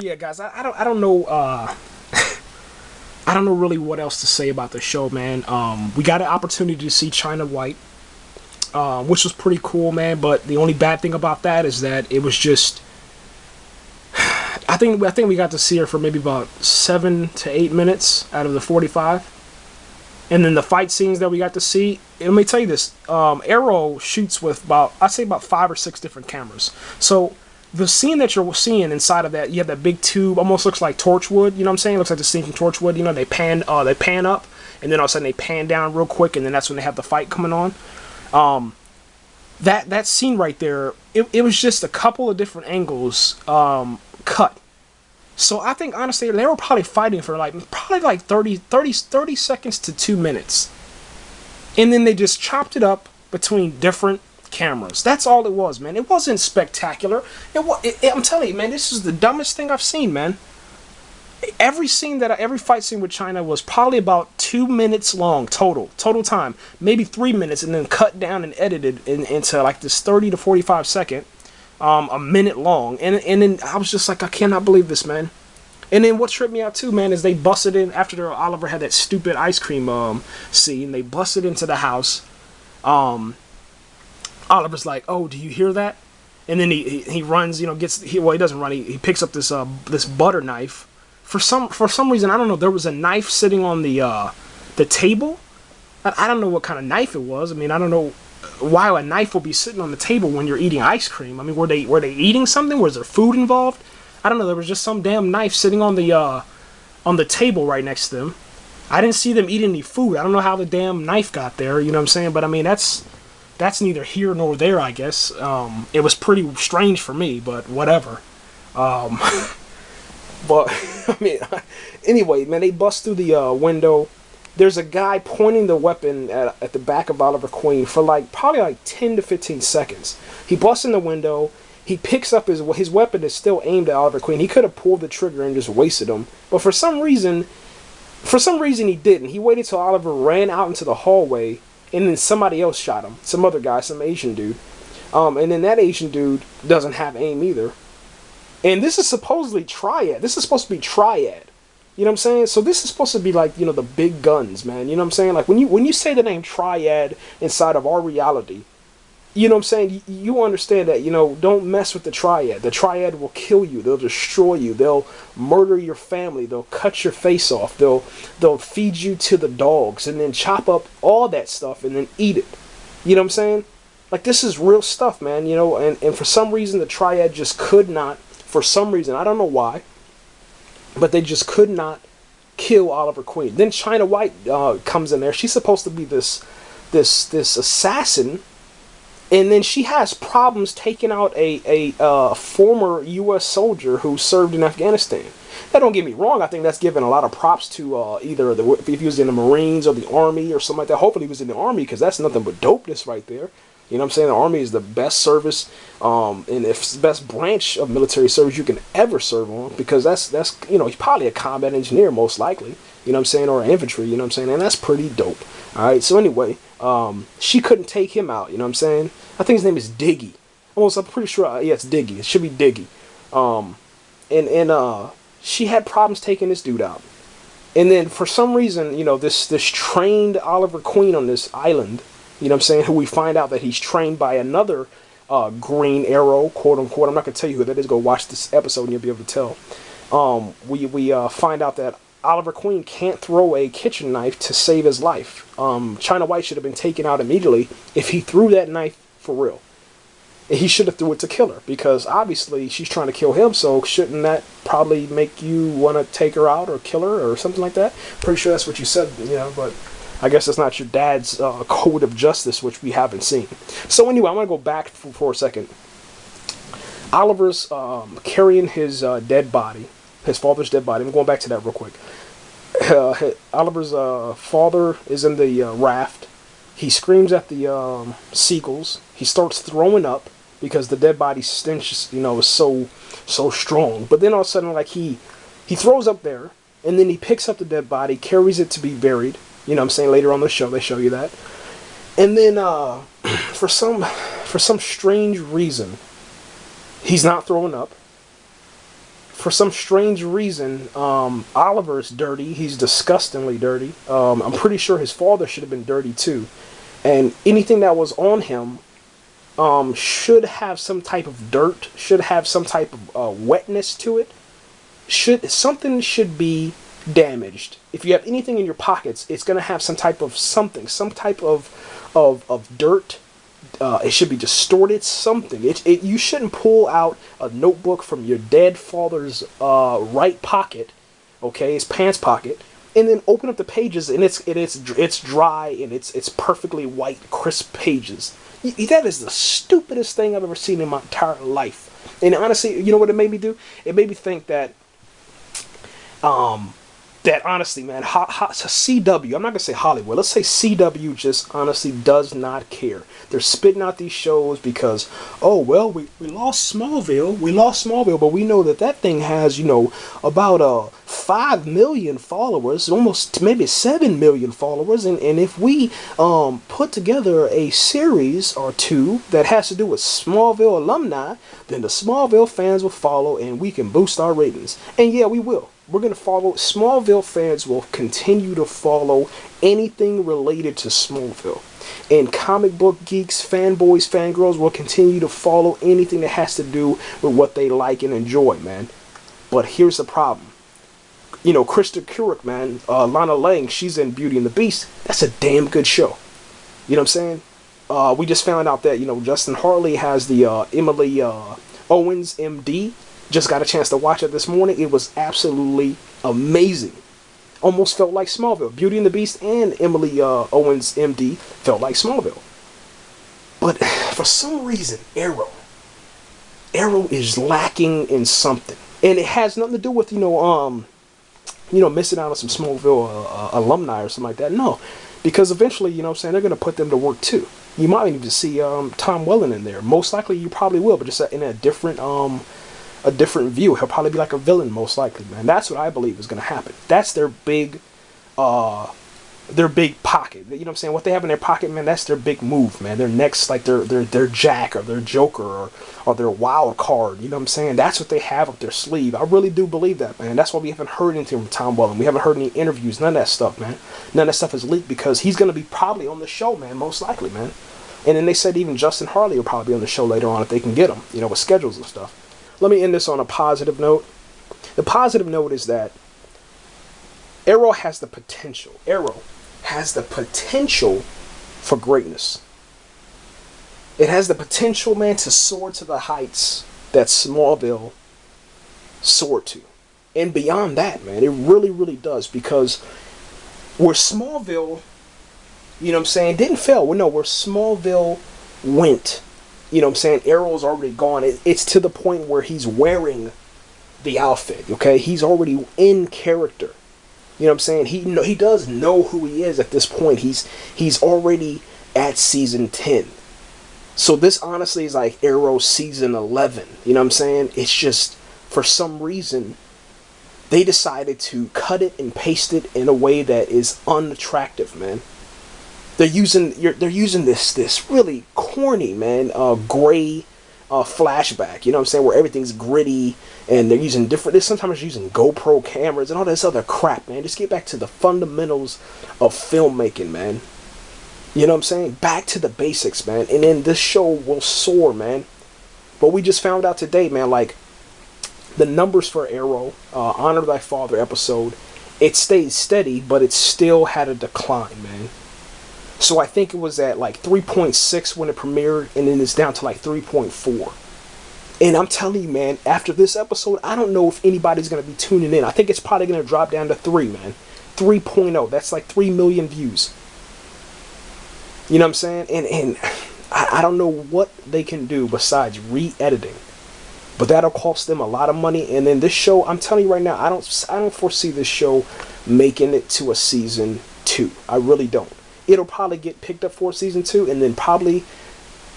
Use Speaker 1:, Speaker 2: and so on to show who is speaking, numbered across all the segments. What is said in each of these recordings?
Speaker 1: Yeah, guys, I don't know I don't know really what else to say about the show, man. We got an opportunity to see China White, which was pretty cool, man. But the only bad thing about that is that it was just. I think we got to see her for maybe about 7 to 8 minutes out of the 45, and then the fight scenes that we got to see. And let me tell you this: Arrow shoots with I'd say about 5 or 6 different cameras. So the scene that you're seeing inside of that, you have that big tube, almost looks like Torchwood. You know what I'm saying? It looks like the scene from Torchwood. You know, they pan up, and then all of a sudden they pan down real quick, and then that's when they have the fight coming on. That scene right there, it was just a couple of different angles cut. So I think honestly they were probably fighting for probably like 30 seconds to 2 minutes. And then they just chopped it up between different cameras. That's all it was, man. It wasn't spectacular. I'm telling you, man, this is the dumbest thing I've seen, man. Every fight scene with China was probably about 2 minutes long total time, maybe 3 minutes, and then cut down and edited into like this 30 to 45 second, a minute long, and then I was just like, I cannot believe this, man. And then what tripped me out too, man, is they busted in after Oliver had that stupid ice cream scene. They busted into the house. Oliver's like, "Oh, do you hear that?" And then he runs, he doesn't run. He picks up this butter knife. For some reason, I don't know. There was a knife sitting on the table. I don't know what kind of knife it was. I mean, I don't know why a knife will be sitting on the table when you're eating ice cream. I mean, were they eating something? Was there food involved? I don't know. There was just some damn knife sitting on the table right next to them. I didn't see them eating any food. I don't know how the damn knife got there. You know what I'm saying? But I mean, that's neither here nor there, I guess. It was pretty strange for me, but whatever. But I mean, anyway, man, they bust through the window. There's a guy pointing the weapon at the back of Oliver Queen for probably 10 to 15 seconds. He busts in the window. He picks up his weapon is still aimed at Oliver Queen. He could have pulled the trigger and just wasted him, but for some reason he didn't. He waited till Oliver ran out into the hallway, and then somebody else shot him. Some other guy, some Asian dude. And then that Asian dude doesn't have aim either. And this is supposedly Triad. This is supposed to be Triad. You know what I'm saying? So this is supposed to be like, the big guns, man. You know what I'm saying? Like when you say the name Triad inside of our reality, you know what I'm saying? You understand that, don't mess with the Triad. The Triad will kill you. They'll destroy you. They'll murder your family. They'll cut your face off. They'll feed you to the dogs and then chop up all that stuff and then eat it. You know what I'm saying? Like, this is real stuff, man, and for some reason the Triad just could not, for some reason, I don't know why, but they just could not kill Oliver Queen. Then China White comes in there. She's supposed to be this assassin, and then she has problems taking out a former U.S. soldier who served in Afghanistan. Now, don't get me wrong. I think that's giving a lot of props to either if he was in the Marines or the Army or something like that. Hopefully he was in the Army, because that's nothing but dopeness right there. You know what I'm saying? The Army is the best service, and it's the best branch of military service you can ever serve on, because that's he's probably a combat engineer most likely. You know what I'm saying? Or infantry. You know what I'm saying? And that's pretty dope. All right. So anyway, she couldn't take him out. You know what I'm saying? I think his name is Diggy. I'm pretty sure. Yeah, it's Diggy. It should be Diggy. And she had problems taking this dude out. And then for some reason, this trained Oliver Queen on this island. You know what I'm saying? Who we find out that he's trained by another Green Arrow, quote unquote. I'm not gonna tell you who that is. Go watch this episode and you'll be able to tell. We find out that Oliver Queen can't throw a kitchen knife to save his life. China White should have been taken out immediately if he threw that knife for real. He should have threw it to kill her, because obviously she's trying to kill him. So shouldn't that probably make you want to take her out or kill her or something like that? Pretty sure that's what you said, but I guess it's not your dad's code of justice, which we haven't seen. So anyway, I'm going to go back for a second. Oliver's carrying his dead body, his father's dead body. I'm going back to that real quick. Oliver's father is in the raft. He screams at the seagulls. He starts throwing up because the dead body stench, is so strong. But then all of a sudden, he throws up there, and then he picks up the dead body, carries it to be buried. You know what I'm saying? Later on the show, they show you that. And then, for some strange reason, he's not throwing up. for some strange reason, Oliver's dirty. He's disgustingly dirty. I'm pretty sure his father should have been dirty too. And anything that was on him should have some type of dirt, should have some type of wetness to it. Something should be damaged. If you have anything in your pockets, it's gonna have some type of something, some type of dirt. It should be distorted. Something. You shouldn't pull out a notebook from your dead father's right pocket, okay, his pants pocket, and then open up the pages and it's dry and it's perfectly white, crisp pages. That is the stupidest thing I've ever seen in my entire life. And honestly, you know what it made me do? It made me think that that honestly, man, CW, I'm not going to say Hollywood, let's say CW just honestly does not care. They're spitting out these shows because, oh, well, we lost Smallville, but we know that thing has, about 5 million followers, almost maybe 7 million followers, and if we put together a series or two that has to do with Smallville alumni, then the Smallville fans will follow and we can boost our ratings. And yeah, we will. We're going to follow. Smallville fans will continue to follow anything related to Smallville. And comic book geeks, fanboys, fangirls will continue to follow anything that has to do with what they like and enjoy, man. But here's the problem. Krista Kurek, man, Lana Lang, she's in Beauty and the Beast. That's a damn good show. You know what I'm saying? We just found out that, Justin Hartley has the Emily Owens, MD. Just got a chance to watch it this morning. It was absolutely amazing. Almost felt like Smallville. Beauty and the Beast and Emily Owens, MD, felt like Smallville. But for some reason, Arrow is lacking in something, and it has nothing to do with missing out on some Smallville alumni or something like that. No, because eventually, they're going to put them to work too. You might need to see Tom Welling in there. Most likely, you probably will, but just in a different view. He'll probably be like a villain, most likely, man. That's what I believe is going to happen. That's their big pocket. You know what I'm saying? What they have in their pocket, man, that's their big move, man. Their next, like their Jack or their Joker or their wild card. You know what I'm saying? That's what they have up their sleeve. I really do believe that, man. That's why we haven't heard anything from Tom Welling. We haven't heard any interviews. None of that stuff, man. None of that stuff is leaked because he's going to be probably on the show, man, most likely, man. And then they said even Justin Hartley will probably be on the show later on if they can get him, with schedules and stuff. Let me end this on a positive note. The positive note is that Arrow has the potential. Arrow has the potential for greatness. It has the potential, man, to soar to the heights that Smallville soared to. And beyond that, man, it really, really does. Because where Smallville, didn't fail. Well, no, where Smallville went, Arrow's already gone. It's to the point where he's wearing the outfit, okay? He's already in character. He does know who he is at this point. He's already at season 10. So this honestly is like Arrow season 11. It's just, for some reason, they decided to cut it and paste it in a way that is unattractive, man. They're using this really corny, man, gray flashback, where everything's gritty and they're using sometimes using GoPro cameras and all this other crap, man. Just get back to the fundamentals of filmmaking, man. Back to the basics, man. And then this show will soar, man. But we just found out today, man, like the numbers for Arrow, Honor Thy Father episode, it stayed steady, but it still had a decline, man. So I think it was at like 3.6 when it premiered, and then it's down to like 3.4. And I'm telling you, man, after this episode, I don't know if anybody's going to be tuning in. I think it's probably going to drop down to 3, man. 3.0. That's like 3 million views. You know what I'm saying? And I don't know what they can do besides re-editing. But that'll cost them a lot of money. And then this show, I'm telling you right now, I don't foresee this show making it to a season 2. I really don't. It'll probably get picked up for season 2, and then probably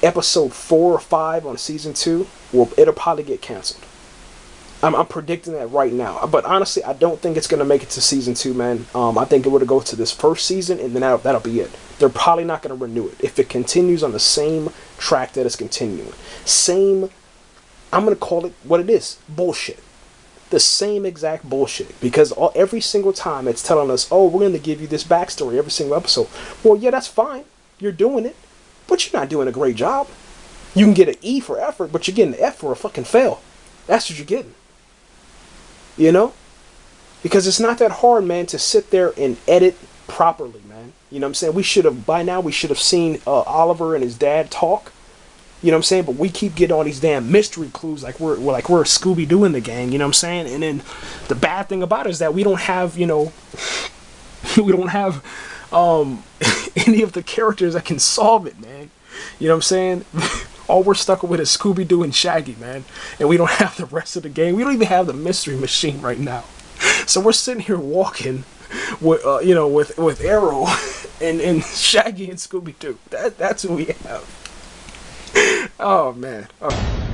Speaker 1: episode 4 or 5 on season 2, it'll probably get canceled. I'm predicting that right now. But honestly, I don't think it's going to make it to season 2, man. I think it would go to this first season, and then that'll be it. They're probably not going to renew it. If it continues on the same track that it's continuing. I'm going to call it what it is. Bullshit. The same exact bullshit, because every single time it's telling us, oh, we're going to give you this backstory every single episode. Well, yeah, that's fine. You're doing it, but you're not doing a great job. You can get an E for effort, but you're getting an F for a fucking fail. That's what you're getting. You know? Because it's not that hard, man, to sit there and edit properly, man. You know what I'm saying? By now, we should have seen Oliver and his dad talk. You know what I'm saying? But we keep getting all these damn mystery clues like we're Scooby-Doo in the gang, you know what I'm saying? And then the bad thing about it is that we don't have, you know, we don't have any of the characters that can solve it, man. You know what I'm saying? All we're stuck with is Scooby-Doo and Shaggy, man. And we don't have the rest of the game. We don't even have the mystery machine right now. So we're sitting here walking with, you know, with Arrow and Shaggy and Scooby-Doo. That's who we have. Oh, man. Oh.